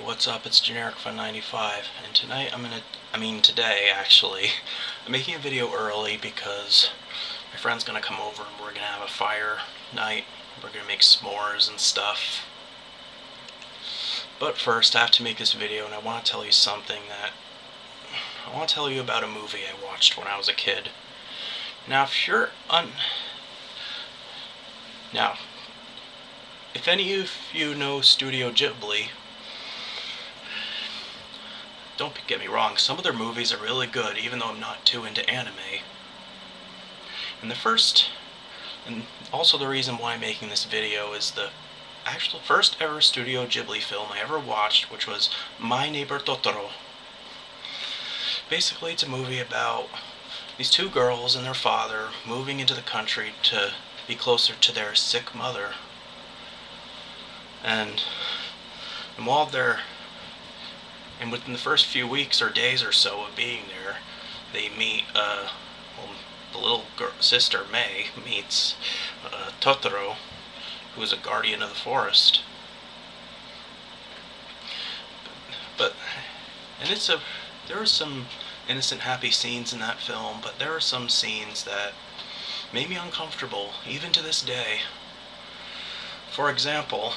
what's up? It's Generic Fun 95, and today actually, I'm making a video early because my friend's gonna come over and we're gonna have a fire night. We're gonna make s'mores and stuff. But first, I have to make this video, and I want to tell you about a movie I watched when I was a kid. Now, if any of you know Studio Ghibli, don't get me wrong, some of their movies are really good, even though I'm not too into anime. And also the reason why I'm making this video is the actual first ever Studio Ghibli film I ever watched, which was My Neighbor Totoro. Basically, it's a movie about these two girls and their father moving into the country to be closer to their sick mother. And within the first few weeks or days or so of being there, they meet, the little sister, May, meets Totoro, who is a guardian of the forest. There are some innocent, happy scenes in that film, but there are some scenes that made me uncomfortable, even to this day. For example,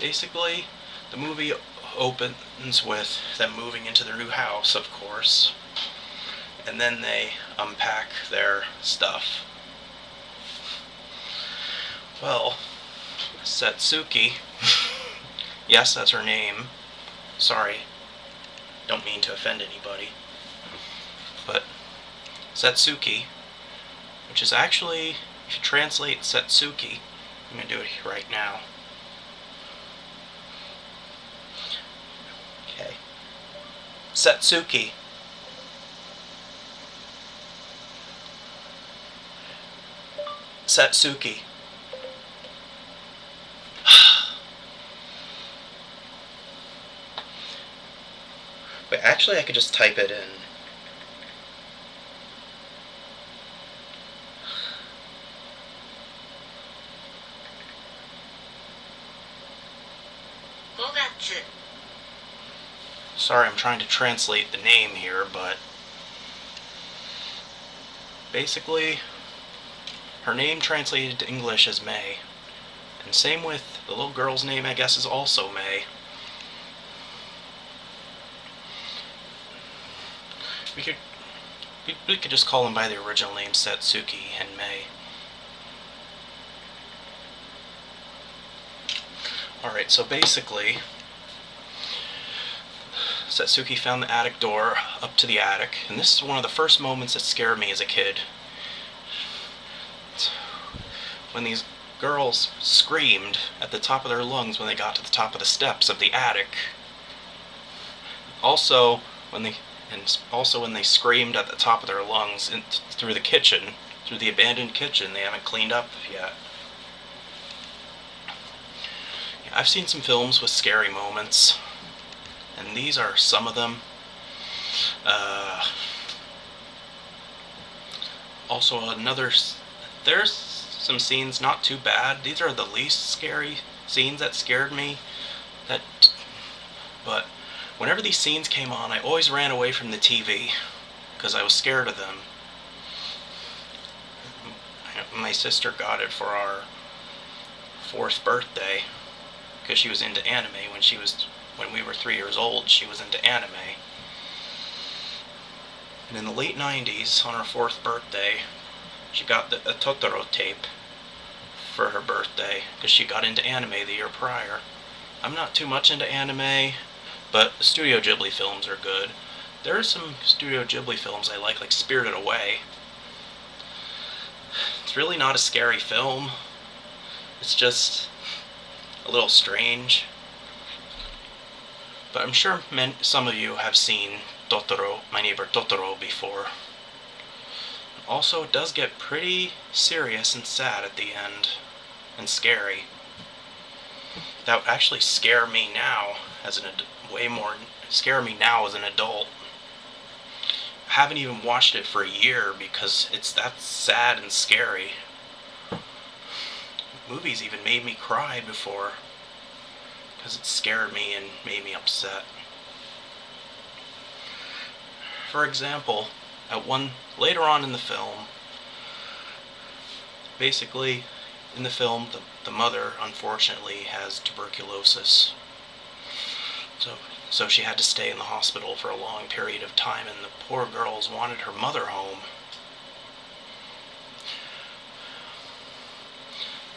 basically, the movie opens with them moving into their new house, of course, and then they unpack their stuff. Well, Satsuki, yes, that's her name. Sorry, don't mean to offend anybody. But Satsuki, which is actually, if you translate Satsuki, I'm going to do it right now. Okay. Satsuki. Satsuki. Wait, actually I could just type it in. Sorry, I'm trying to translate the name here, but basically, her name translated to English is May. And same with the little girl's name, I guess, is also May. We could just call them by the original names, Satsuki and May. Alright, so basically, Satsuki found the attic door up to the attic, and this is one of the first moments that scared me as a kid. When these girls screamed at the top of their lungs when they got to the top of the steps of the attic. Also, when they screamed at the top of their lungs through the kitchen, through the abandoned kitchen they haven't cleaned up yet. I've seen some films with scary moments, and these are some of them. There's some scenes not too bad. These are the least scary scenes that scared me. But whenever these scenes came on, I always ran away from the TV because I was scared of them. My sister got it for our 4th birthday because she was into anime when we were 3 years old. She was into anime. And in the late 90s, on her 4th birthday, she got a Totoro tape for her birthday because she got into anime the year prior. I'm not too much into anime, but the Studio Ghibli films are good. There are some Studio Ghibli films I like Spirited Away. It's really not a scary film. It's just a little strange. But I'm sure some of you have seen Totoro, My Neighbor Totoro, before. Also, it does get pretty serious and sad at the end, and scary. That would actually scare me now as an adult. I haven't even watched it for a year because it's that sad and scary. Movies even made me cry before. because it scared me and made me upset. For example, later on in the film, basically in the film, the mother unfortunately has tuberculosis. So she had to stay in the hospital for a long period of time, and the poor girls wanted her mother home.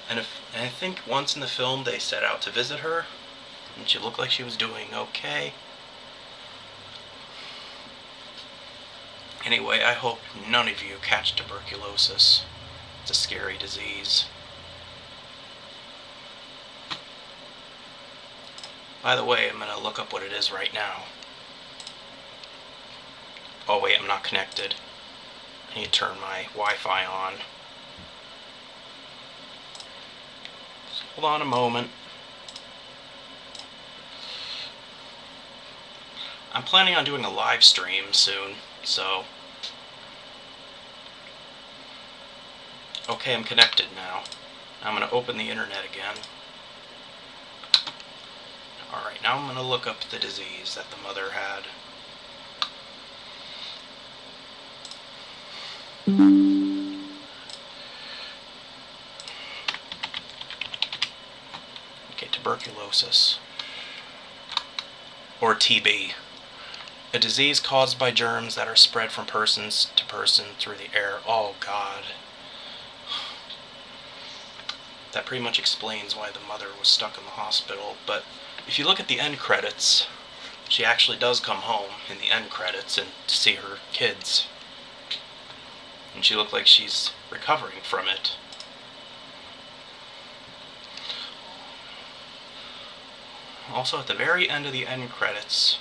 And I think once in the film they set out to visit her, and she looked like she was doing okay. Anyway, I hope none of you catch tuberculosis. It's a scary disease. By the way, I'm going to look up what it is right now. Oh wait, I'm not connected. I need to turn my Wi-Fi on. So hold on a moment. I'm planning on doing a live stream soon, so... Okay, I'm connected now. I'm going to open the internet again. Alright, now I'm going to look up the disease that the mother had. Okay, tuberculosis. Or TB. A disease caused by germs that are spread from persons to person through the air. Oh, God. That pretty much explains why the mother was stuck in the hospital. But if you look at the end credits, she actually does come home in the end credits and to see her kids. And she looked like she's recovering from it. Also, at the very end of the end credits...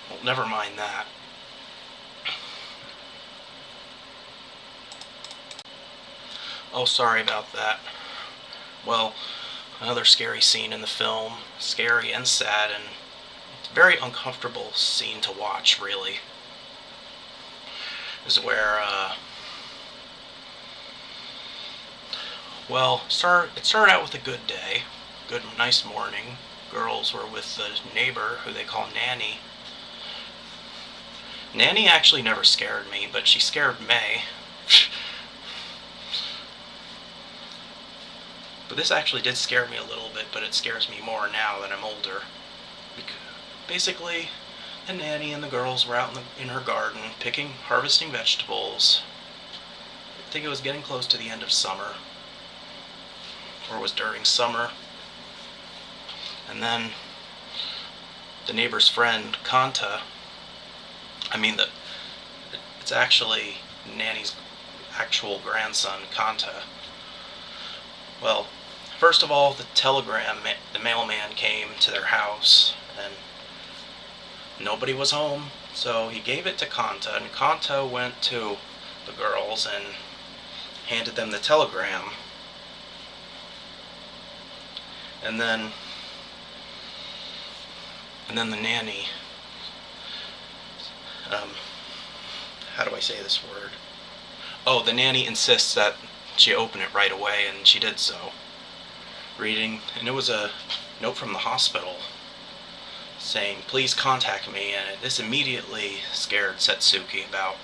Well, never mind that. Oh, sorry about that. Well, another scary scene in the film. Scary and sad, and it's a very uncomfortable scene to watch, really. Is where, well, it started out with a good day. Good, nice morning. Girls were with the neighbor, who they call Nanny. Nanny actually never scared me, but she scared May. But this actually did scare me a little bit, but it scares me more now that I'm older. Basically, the nanny and the girls were out in her garden, harvesting vegetables. I think it was getting close to the end of summer. Or it was during summer. And then the neighbor's friend, Kanta, it's actually Nanny's actual grandson, Kanta. Well, first of all, the mailman came to their house, and nobody was home, so he gave it to Kanta, and Kanta went to the girls and handed them the telegram. And then the nanny, how do I say this word? Oh, the nanny insists that she open it right away, and she did so. Reading, and it was a note from the hospital saying, "Please contact me," and this immediately scared Setsuki about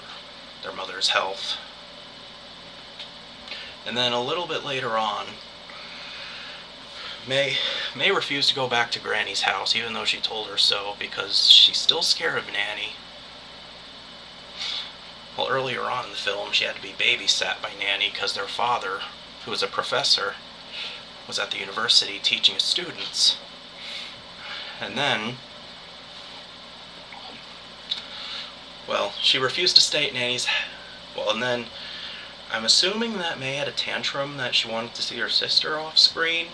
their mother's health. And then a little bit later on, May refused to go back to Granny's house, even though she told her so, because she's still scared of Nanny. Well, earlier on in the film, she had to be babysat by Nanny because their father, who was a professor, was at the university teaching his students. And then, well, she refused to stay at Nanny's. Well, and then I'm assuming that May had a tantrum that she wanted to see her sister off screen.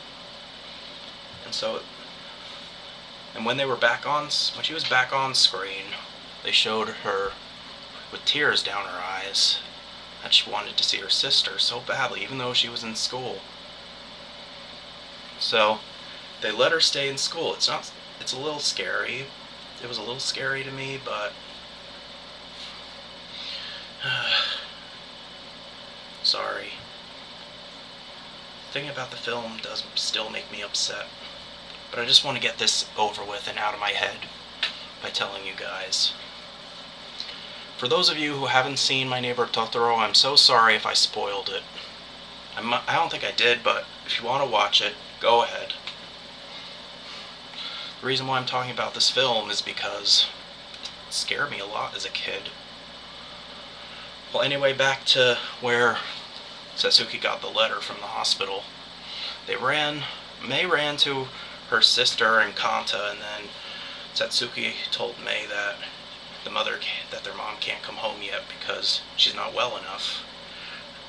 And when she was back on screen, they showed her with tears down her eyes that she wanted to see her sister so badly, even though she was in school. So they let her stay in school. It's a little scary. It was a little scary to me, but sorry. thinking about the film does still make me upset. But I just want to get this over with and out of my head by telling you guys. For those of you who haven't seen My Neighbor Totoro, I'm so sorry if I spoiled it. I don't think I did, but if you want to watch it, go ahead. The reason why I'm talking about this film is because it scared me a lot as a kid. Well, anyway, back to where Satsuki got the letter from the hospital. Mei ran to her sister and Kanta, and then Satsuki told Mei that their mom can't come home yet because she's not well enough.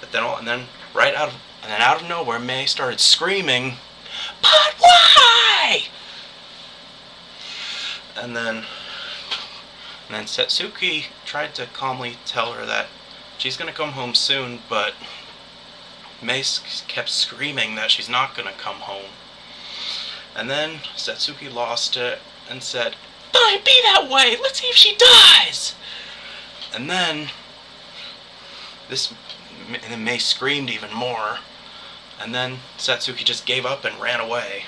But then out of nowhere, Mei started screaming, "But why?" And then Satsuki tried to calmly tell her that she's gonna come home soon, but Mei kept screaming that she's not gonna come home. And then Satsuki lost it and said, "Fine, be that way. Let's see if she dies." And then Mei screamed even more. And then Satsuki just gave up and ran away.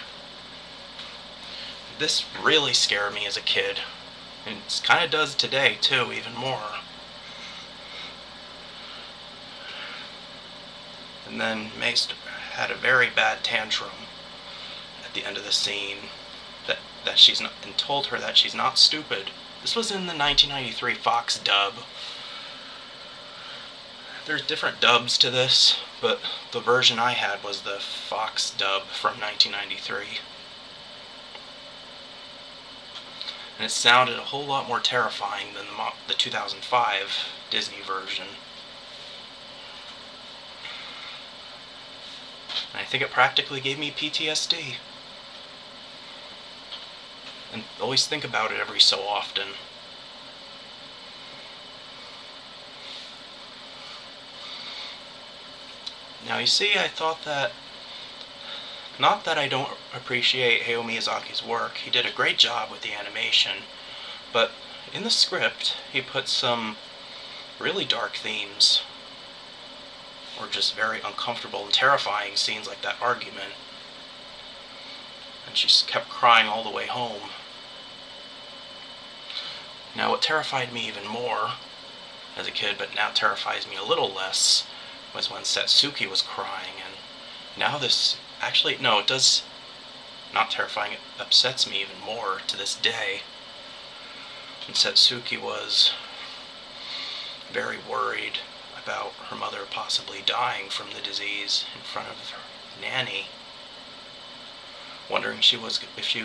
This really scared me as a kid. And it kind of does today, too, even more. And then Mei had a very bad tantrum at the end of the scene that she's not, and told her that she's not stupid. This was in the 1993 Fox dub. There's different dubs to this, but the version I had was the Fox dub from 1993. And it sounded a whole lot more terrifying than the 2005 Disney version. And I think it practically gave me PTSD. And always think about it every so often. Now you see, I thought that, not that I don't appreciate Hayao Miyazaki's work, he did a great job with the animation, but in the script he put some really dark themes, or just very uncomfortable and terrifying scenes like that argument. And she kept crying all the way home. Now what terrified me even more as a kid, but now terrifies me a little less, was when Satsuki was crying. And now this, actually, no, it does not terrifying, it upsets me even more to this day. And Satsuki was very worried about her mother possibly dying from the disease in front of her nanny, wondering if she was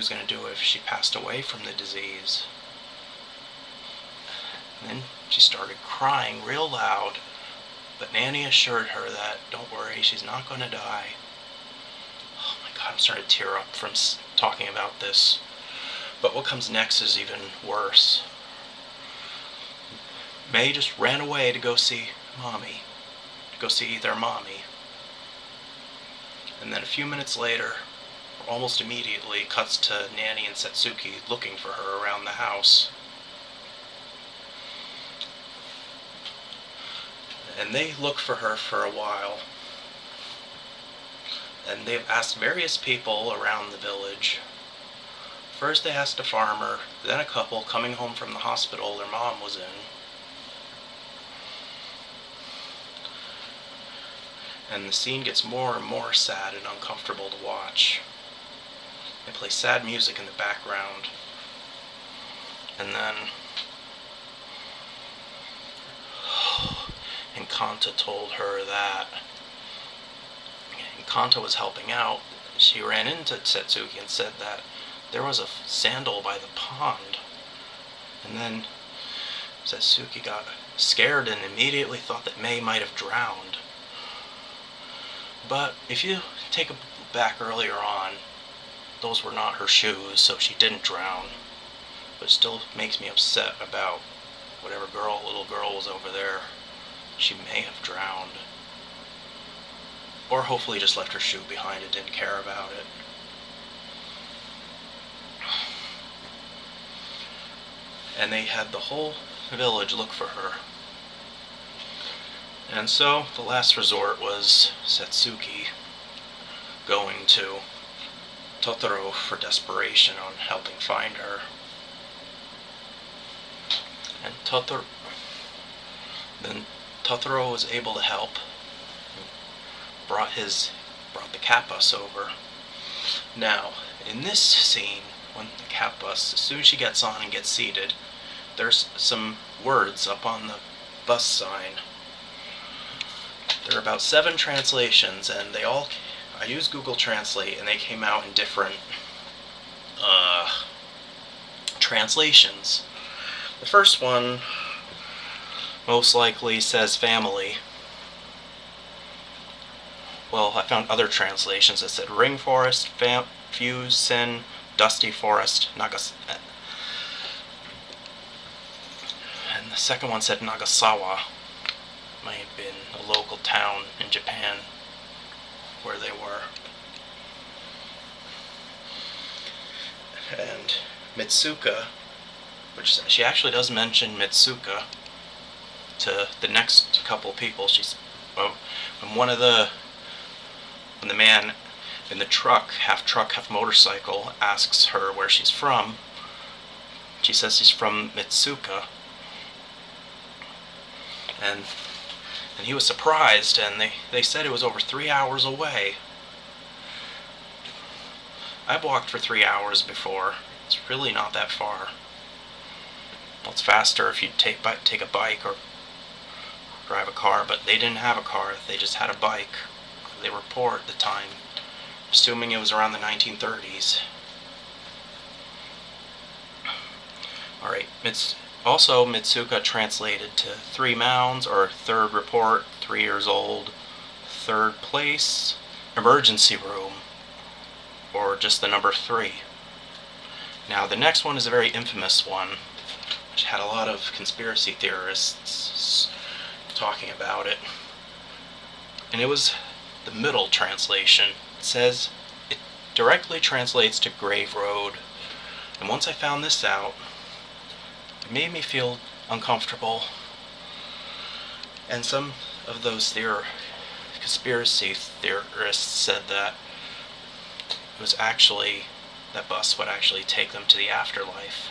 going to do it if she passed away from the disease. And then she started crying real loud, but Nanny assured her that, don't worry, she's not going to die. Oh my God, I'm starting to tear up from talking about this. But what comes next is even worse. Mei just ran away to go see Mommy, to go see their mommy. And then a few minutes later, almost immediately, cuts to Nanny and Satsuki looking for her around the house. And they look for her for a while. And they've asked various people around the village. First they asked a farmer, then a couple coming home from the hospital their mom was in. And the scene gets more and more sad and uncomfortable to watch. They play sad music in the background. And then and Kanta told her that, and Kanta was helping out, she ran into Satsuki and said that there was a sandal by the pond. And then Satsuki got scared and immediately thought that Mei might have drowned. But if you take a back earlier on, those were not her shoes, so she didn't drown. But it still makes me upset about whatever little girl was over there. She may have drowned. Or hopefully just left her shoe behind and didn't care about it. And they had the whole village look for her. And so the last resort was Satsuki. going to Totoro for desperation on helping find her. And then Totoro was able to help. Brought the cat bus over. Now, in this scene, when the cat bus, as soon as she gets on and gets seated, there's some words up on the bus sign. There are about 7 translations, and I used Google Translate, and they came out in different translations. The first one most likely says family. Well, I found other translations that said ring forest, fuse, sin, dusty forest, and the second one said Nagasawa. Might have been a local town in Japan where they were. And Mitsuka, which she actually does mention Mitsuka to the next couple people. When the man in the truck, half motorcycle, asks her where she's from, she says she's from Mitsuka. And he was surprised, and they said it was over 3 hours away. I've walked for 3 hours before. It's really not that far. Well, it's faster if you take a bike or drive a car, but they didn't have a car. They just had a bike. They were poor at the time, assuming it was around the 1930s. Alright, also Mitsuka translated to 3 mounds, or 3rd report, 3 years old, 3rd place, emergency room, or just the number 3. Now the next one is a very infamous one, which had a lot of conspiracy theorists talking about it. And it was the middle translation. It directly translates to Grave Road. And once I found this out, it made me feel uncomfortable. And some of those conspiracy theorists said that that bus would actually take them to the afterlife.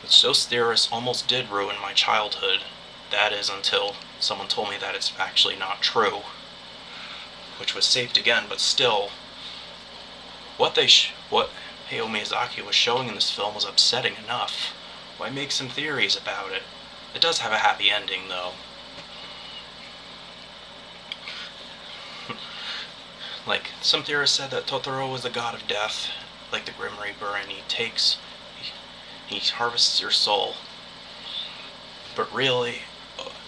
Which those theorists almost did ruin my childhood. That is, until someone told me that it's actually not true, which was saved again. But still, what Hayao Miyazaki was showing in this film was upsetting enough. Why make some theories about it? It does have a happy ending, though. Like, some theorists said that Totoro was the god of death, like the Grim Reaper, and he harvests your soul. But really,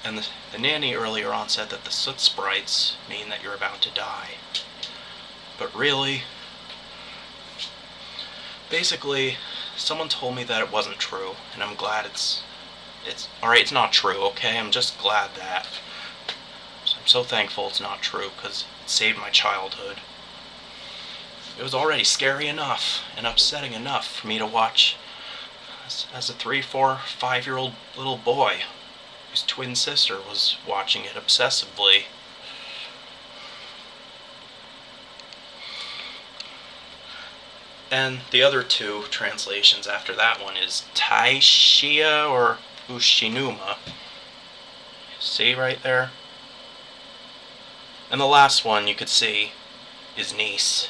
and the nanny earlier on said that the soot sprites mean that you're about to die. But really, basically, someone told me that it wasn't true, and I'm glad it's alright, it's not true, okay? I'm just glad that. I'm so thankful it's not true, because it saved my childhood. It was already scary enough and upsetting enough for me to watch as a 3, 4, 5-year-old little boy whose twin sister was watching it obsessively. And the other 2 translations after that one is Taishia or Ushinuma. See right there? And the last one you could see is niece.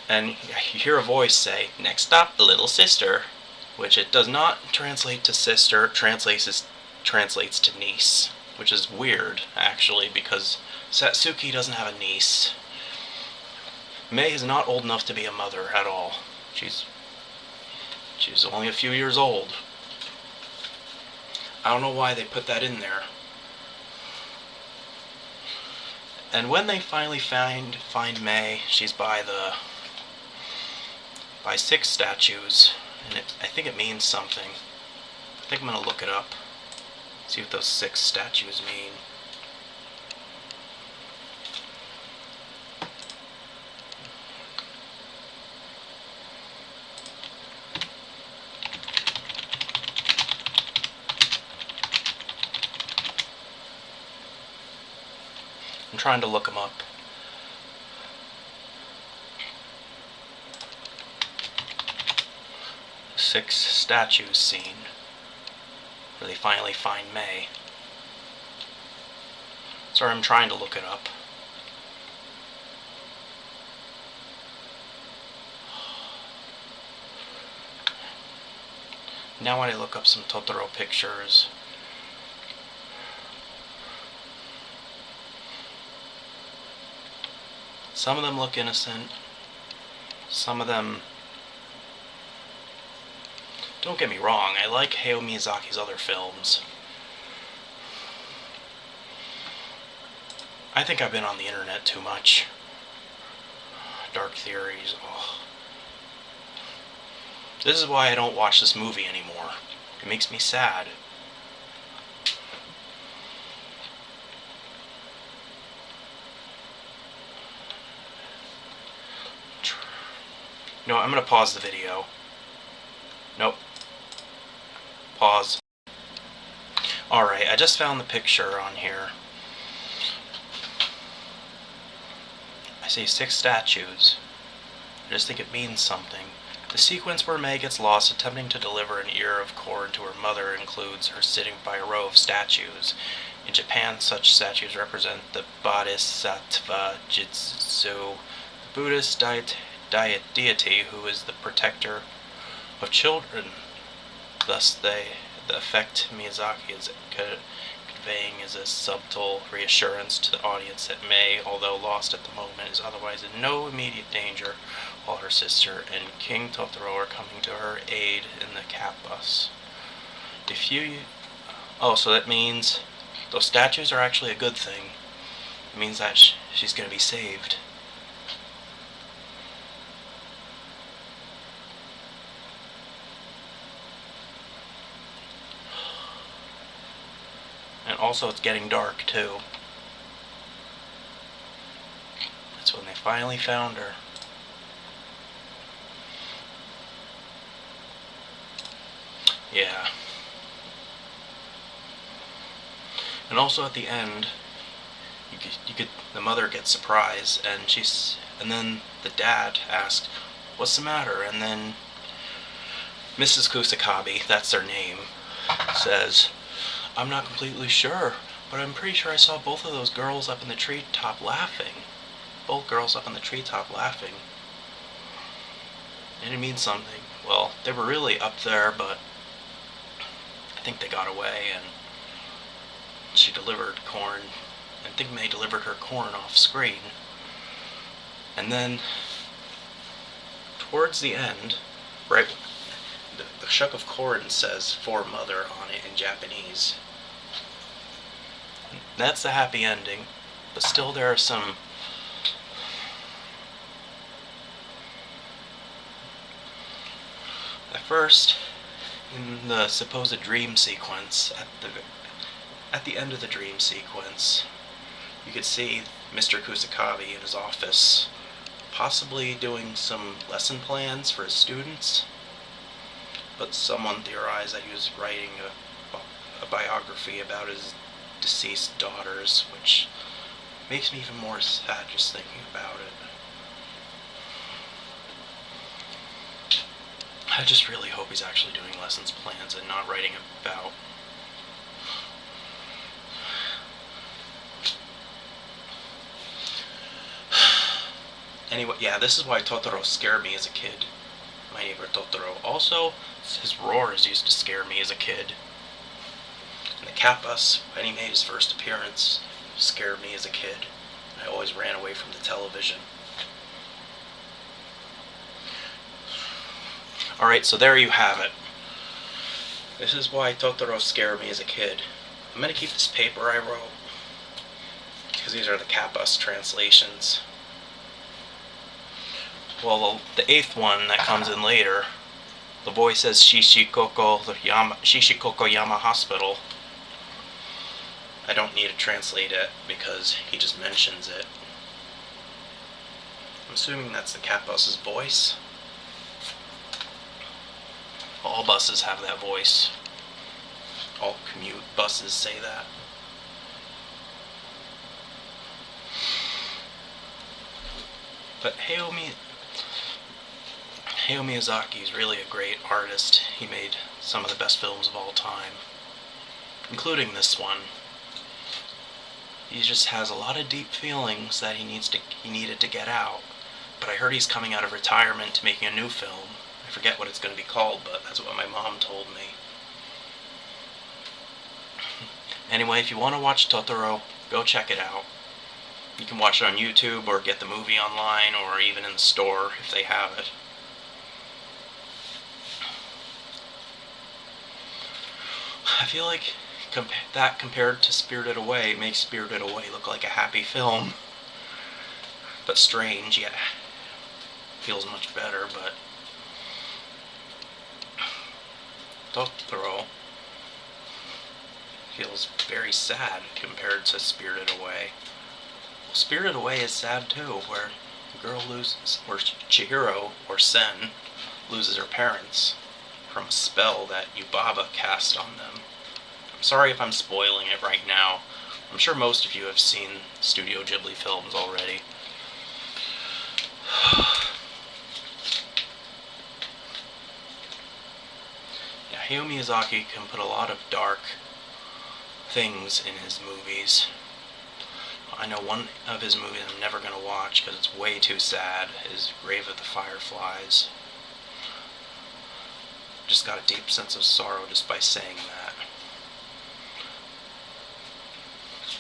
And you hear a voice say, "Next stop, little sister," which it does not translate to sister, it translates to niece, which is weird, actually, because Satsuki doesn't have a niece. Mei is not old enough to be a mother at all. She's only a few years old. I don't know why they put that in there. And when they finally find Mei, she's by 6 statues, and I think it means something. I think I'm gonna look it up, see what those 6 statues mean. I'm trying to look them up. Six statues scene, where they finally find May. Sorry, I'm trying to look it up. Now when I look up some Totoro pictures, some of them look innocent, some of them... Don't get me wrong, I like Hayao Miyazaki's other films. I think I've been on the internet too much. Dark theories. Oh. This is why I don't watch this movie anymore. It makes me sad. No, I'm gonna pause the video. Nope. Pause. Alright, I just found the picture on here. I see 6 statues. I just think it means something. The sequence where May gets lost attempting to deliver an ear of corn to her mother includes her sitting by a row of statues. In Japan, such statues represent the Bodhisattva Jitsu, the Buddhist deity who is the protector of children. Thus, the effect Miyazaki is conveying is a subtle reassurance to the audience that May, although lost at the moment, is otherwise in no immediate danger, while her sister and King Totoro are coming to her aid in the cat bus. So that means those statues are actually a good thing. It means that she's going to be saved. And also it's getting dark too. That's when they finally found her. Yeah. And also at the end, the mother gets surprised, and then the dad asks, "What's the matter?" And then Mrs. Kusakabe, that's their name, says, "I'm not completely sure, but I'm pretty sure I saw both of those girls up in the treetop laughing. Both girls up in the treetop laughing." And it means something. Well, they were really up there, but I think they got away, and she delivered corn. I think May delivered her corn off screen. And then, towards the end, right, the shuck of corn says "for mother" on it in Japanese. That's the happy ending, but still there are some at first, in the supposed dream sequence, at the end of the dream sequence, you could see Mr. Kusakabe in his office, possibly doing some lesson plans for his students, but someone theorized that he was writing a biography about his deceased daughters, which makes me even more sad just thinking about it. I just really hope he's actually doing lessons plans and not writing about... Anyway, yeah, this is why Totoro scared me as a kid. My neighbor Totoro. Also, his roars used to scare me as a kid. And the cat bus, when he made his first appearance, scared me as a kid. I always ran away from the television. Alright, so there you have it. This is why Totoro scared me as a kid. I'm going to keep this paper I wrote, because these are the cat bus translations. Well, the 8th one that comes in later, the voice says Shishikoko Yama Hospital. I don't need to translate it because he just mentions it. I'm assuming that's the cat bus's voice. All buses have that voice. All commute buses say that. But Hayao Miyazaki is really a great artist. He made some of the best films of all time, including this one. He just has a lot of deep feelings that he needed to get out. But I heard he's coming out of retirement to making a new film. I forget what it's going to be called, but that's what my mom told me. Anyway, if you want to watch Totoro, go check it out. You can watch it on YouTube or get the movie online or even in the store if they have it. I feel like that compared to Spirited Away makes Spirited Away look like a happy film. But strange, yeah. Feels much better, but Totoro feels very sad compared to Spirited Away. Well, Spirited Away is sad too, where the girl loses, or Chihiro, or Sen, loses her parents from a spell that Yubaba cast on them. I'm sorry if I'm spoiling it right now. I'm sure most of you have seen Studio Ghibli films already. Yeah, Hayao Miyazaki can put a lot of dark things in his movies. I know one of his movies I'm never going to watch because it's way too sad is Grave of the Fireflies. Just got a deep sense of sorrow just by saying that.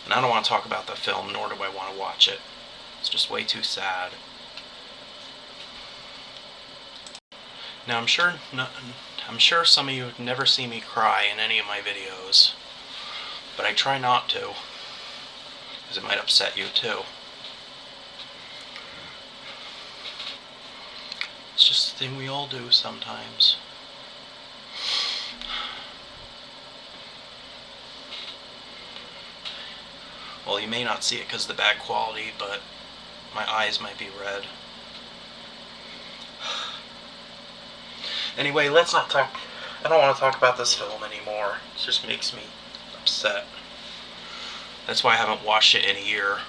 And I don't want to talk about the film, nor do I want to watch it. It's just way too sad. Now I'm sure some of you have never seen me cry in any of my videos, but I try not to, because it might upset you too. It's just a thing we all do sometimes. Well, you may not see it because of the bad quality, but my eyes might be red. Anyway, let's not talk. I don't want to talk about this film anymore. It just makes me upset. That's why I haven't watched it in a year.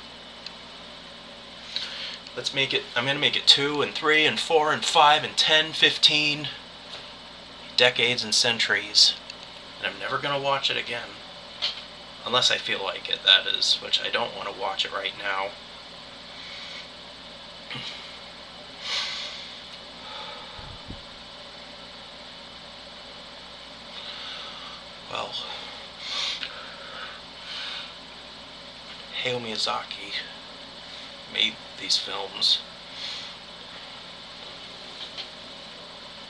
Let's make it. I'm going to make it 2 and 3 and 4 and 5 and 10, 15 decades and centuries. And I'm never going to watch it again. Unless I feel like it, that is, which I don't want to watch it right now. Well, Hayao Miyazaki made these films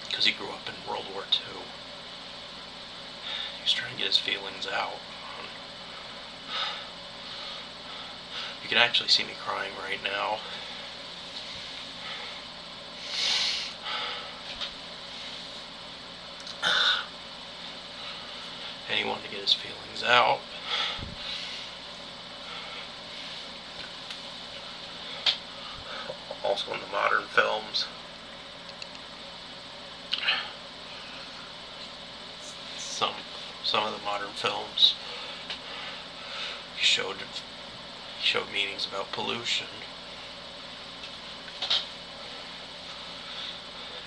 because he grew up in World War II. He was trying to get his feelings out. You can actually see me crying right now. And he wanted to get his feelings out. Also in the modern films. Some of the modern films showed meanings about pollution.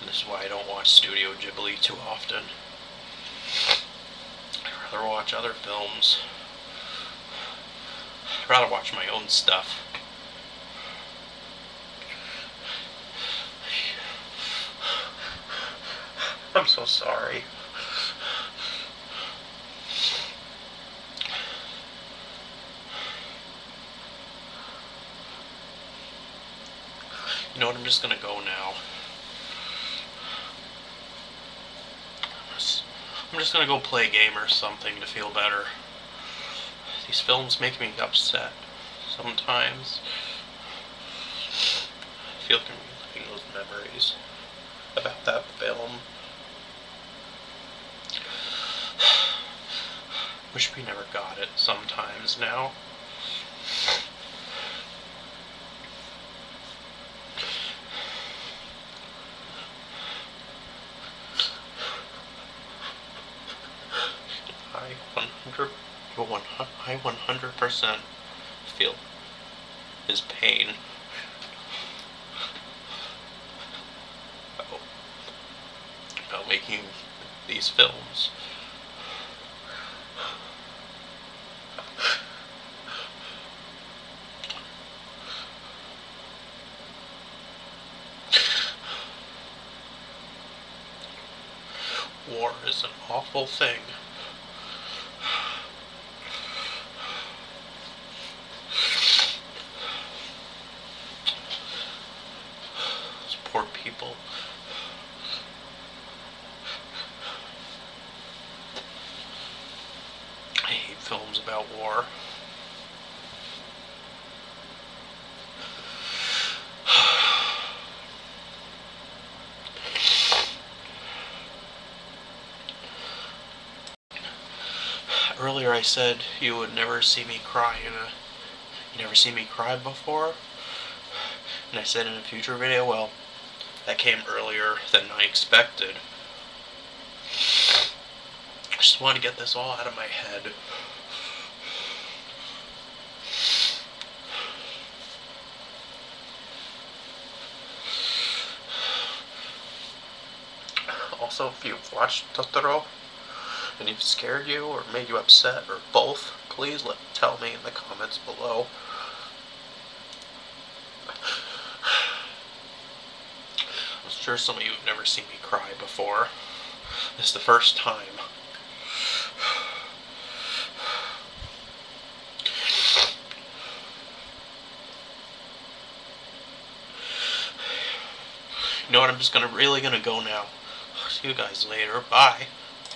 And this is why I don't watch Studio Ghibli too often. I'd rather watch other films. I'd rather watch my own stuff. I'm so sorry. You know what, I'm just gonna go now. I'm just gonna go play a game or something to feel better. These films make me upset sometimes. I feel like I'm reliving those memories about that film. Wish we never got it sometimes now. I 100% feel his pain. making these films. War is an awful thing. Those poor people. I hate films about war. Earlier I said you would never see me cry you never see me cry before, and I said in a future video, well, that came earlier than I expected. I just want to get this all out of my head. Also, if you've watched Totoro and it's scared you or made you upset or both, please tell me in the comments below. I'm sure some of you have never seen me cry before. This is the first time. You know what, I'm just really gonna go now. See you guys later. Bye.